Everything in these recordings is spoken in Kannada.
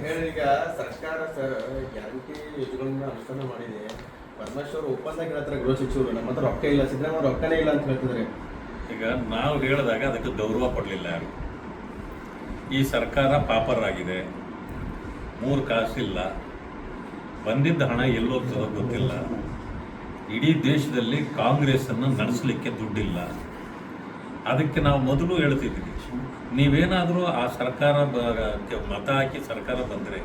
ಈಗ ಸರ್ಕಾರ ಗ್ಯಾರಂಟಿ ಯೋಜನೆಗಳನ್ನ ಅನುಷ್ಠಾನ ಮಾಡಿದೆ. ಪರಮೇಶ್ವರ್ ಒಪ್ಪಂದ ಕೇಳ್ತಾರೆ ಗೃಹ ಸಚಿವರು, ನಮ್ಮ ಹತ್ರ ರೊಕ್ಕ ಇಲ್ಲ, ಸಿದ್ದರಾಮಯ್ಯ ರೊಕ್ಕನೇ ಇಲ್ಲ ಅಂತ ಹೇಳ್ತಿದ್ದಾರೆ. ಈಗ ನಾವು ಹೇಳಿದಾಗ ಅದಕ್ಕೆ ಗೌರವ ಕೊಡಲಿಲ್ಲ ಯಾರು. ಈ ಸರ್ಕಾರ ಪಾಪರಾಗಿದೆ, 3 ಕಾಸಿಲ್ಲ, ಬಂದಿದ್ದ ಹಣ ಎಲ್ಲೋಗ್ತದೋ ಗೊತ್ತಿಲ್ಲ. ಇಡೀ ದೇಶದಲ್ಲಿ ಕಾಂಗ್ರೆಸ್ಸನ್ನು ನಡೆಸಲಿಕ್ಕೆ ದುಡ್ಡಿಲ್ಲ. ಅದಕ್ಕೆ ನಾವು ಮೊದಲು ಹೇಳ್ತಿದ್ವಿ, ನೀವೇನಾದರೂ ಆ ಸರ್ಕಾರ ಮತ ಹಾಕಿ ಸರ್ಕಾರ ಬಂದರೆ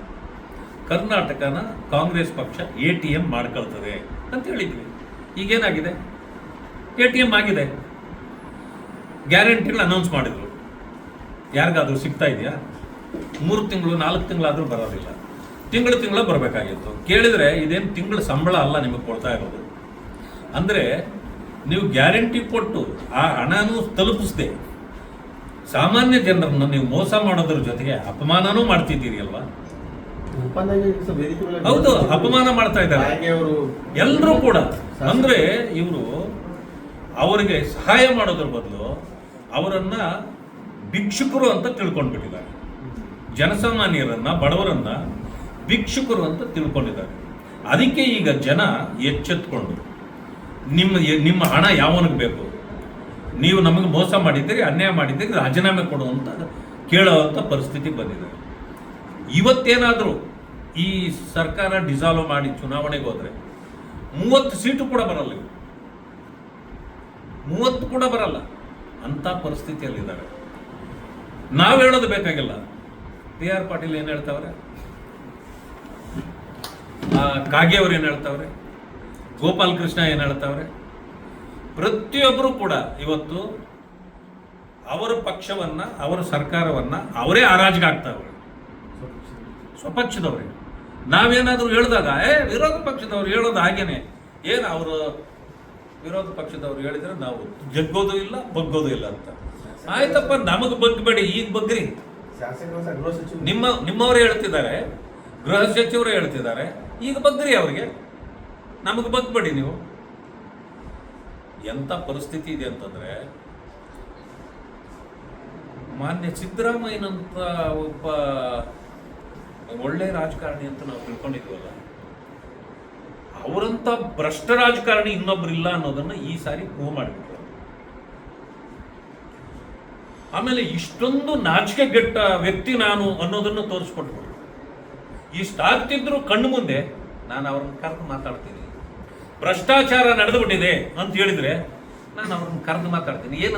ಕರ್ನಾಟಕನ ಕಾಂಗ್ರೆಸ್ ಪಕ್ಷ ATM ಮಾಡ್ಕೊಳ್ತದೆ ಅಂತ ಹೇಳಿದ್ವಿ. ಈಗೇನಾಗಿದೆ? ATM ಆಗಿದೆ. ಗ್ಯಾರಂಟಿಗಳು ಅನೌನ್ಸ್ ಮಾಡಿದ್ರು, ಯಾರಿಗಾದ್ರೂ ಸಿಗ್ತಾ ಇದೆಯಾ? 3 ತಿಂಗಳು 4 ತಿಂಗಳಾದರೂ ಬರೋದಿಲ್ಲ, ತಿಂಗಳು ಬರಬೇಕಾಗಿತ್ತು. ಕೇಳಿದರೆ ಇದೇನು ತಿಂಗಳ ಸಂಬಳ ಅಲ್ಲ ನಿಮಗೆ ಕೊಡ್ತಾ ಇರೋದು. ಅಂದರೆ ನೀವು ಗ್ಯಾರಂಟಿ ಕೊಟ್ಟು ಆ ಹಣನೂ ತಲುಪಿಸ್ದೆ ಸಾಮಾನ್ಯ ಜನರನ್ನು ನೀವು ಮೋಸ ಮಾಡೋದ್ರ ಜೊತೆಗೆ ಅಪಮಾನನೂ ಮಾಡ್ತಿದ್ದೀರಿ ಅಲ್ವಾ? ಹೌದು, ಅಪಮಾನ ಮಾಡ್ತಾ ಇದ್ದಾರೆ ಎಲ್ಲರೂ ಕೂಡ. ಅಂದ್ರೆ ಇವರು ಅವರಿಗೆ ಸಹಾಯ ಮಾಡೋದ್ರ ಬದಲು ಅವರನ್ನ ಭಿಕ್ಷುಕರು ಅಂತ ತಿಳ್ಕೊಂಡ್ಬಿಟ್ಟಿದ್ದಾರೆ. ಜನಸಾಮಾನ್ಯರನ್ನ, ಬಡವರನ್ನ ಭಿಕ್ಷುಕರು ಅಂತ ತಿಳ್ಕೊಂಡಿದ್ದಾರೆ. ಅದಕ್ಕೆ ಈಗ ಜನ ಎಚ್ಚೆತ್ಕೊಂಡು ನಿಮ್ಮ ಹಣ ಯಾವನಿಗೆ ಬೇಕು, ನೀವು ನಮಗೆ ಮೋಸ ಮಾಡಿದ್ದೀರಿ, ಅನ್ಯಾಯ ಮಾಡಿದ್ದೀರಿ, ರಾಜೀನಾಮೆ ಕೊಡುವಂತ ಕೇಳುವಂಥ ಪರಿಸ್ಥಿತಿ ಬಂದಿದೆ. ಇವತ್ತೇನಾದರೂ ಈ ಸರ್ಕಾರ ಡಿಸಾಲ್ವ್ ಮಾಡಿ ಚುನಾವಣೆಗೆ ಹೋದರೆ 30 ಸೀಟು ಕೂಡ ಬರಲ್ಲ, 30 ಕೂಡ ಬರಲ್ಲ ಅಂತ ಪರಿಸ್ಥಿತಿಯಲ್ಲಿದ್ದಾರೆ. ನಾವು ಹೇಳೋದು ಬೇಕಾಗಿಲ್ಲ. PR ಪಾಟೀಲ್ ಏನು ಹೇಳ್ತಾವ್ರೆ, ಕಾಗೆ ಅವರು ಏನು ಹೇಳ್ತಾವ್ರೆ, ಗೋಪಾಲ್ ಕೃಷ್ಣ ಏನು ಹೇಳ್ತಾವ್ರೆ, ಪ್ರತಿಯೊಬ್ಬರು ಕೂಡ ಇವತ್ತು ಅವರ ಪಕ್ಷವನ್ನ, ಅವರ ಸರ್ಕಾರವನ್ನ ಅವರೇ ಹರಾಜಿಗೆ ಹಾಕ್ತಾವ್ರೆ, ಸ್ವಪಕ್ಷದವ್ರಿಗೆ. ನಾವೇನಾದ್ರೂ ಹೇಳಿದಾಗ ವಿರೋಧ ಪಕ್ಷದವ್ರು ಹೇಳೋದು ಹಾಗೇನೆ, ಏನು ಅವರು ವಿರೋಧ ಪಕ್ಷದವ್ರು ಹೇಳಿದ್ರೆ ನಾವು ಜಗ್ಗೋದು ಇಲ್ಲ, ಬಗ್ಗೋದು ಇಲ್ಲ ಅಂತ. ಆಯ್ತಪ್ಪ, ನಮಗೆ ಬಗ್ಬೇಡಿ, ಈಗ ಬಗ್ರಿ. ನಿಮ್ಮವರು ಹೇಳ್ತಿದ್ದಾರೆ, ಗೃಹ ಸಚಿವರು ಹೇಳ್ತಿದ್ದಾರೆ, ಈಗ ಬಗ್ರಿ ಅವ್ರಿಗೆ, ನಮಗೆ ಬಗ್ಬೇಡಿ ನೀವು. ಎಂಥ ಪರಿಸ್ಥಿತಿ ಇದೆ ಅಂತಂದ್ರೆ, ಮಾನ್ಯ ಸಿದ್ದರಾಮಯ್ಯನಂತ ಒಬ್ಬ ಒಳ್ಳೆ ರಾಜಕಾರಣಿ ಅಂತ ನಾವು ತಿಳ್ಕೊಂಡಿದ್ವಲ್ಲ, ಅವರಂತ ಭ್ರಷ್ಟ ರಾಜಕಾರಣಿ ಇನ್ನೊಬ್ಬರಿಲ್ಲ ಅನ್ನೋದನ್ನ ಈ ಸಾರಿ ಪ್ರೂವ್ ಮಾಡಿಬಿಟ್ರು. ಆಮೇಲೆ ಇಷ್ಟೊಂದು ನಾಚಿಕೆಗೆಟ್ಟ ವ್ಯಕ್ತಿ ನಾನು ಅನ್ನೋದನ್ನು ತೋರಿಸ್ಕೊಟ್ಬಿಟ್ರು. ಇಷ್ಟಾಗ್ತಿದ್ರು ಕಣ್ಣು ಮುಂದೆ ನಾನು ಅವ್ರನ್ನ ಕರೆದು ಮಾತಾಡ್ತೀನಿ. ಭ್ರಷ್ಟಾಚಾರ ನಡೆದು ಬಿಟ್ಟಿದೆ ಅಂತ ಹೇಳಿದ್ರೆ ನಾನು ಅವ್ರನ್ನ ಕರೆದು ಮಾತಾಡ್ತೀನಿ. ಏನಂತ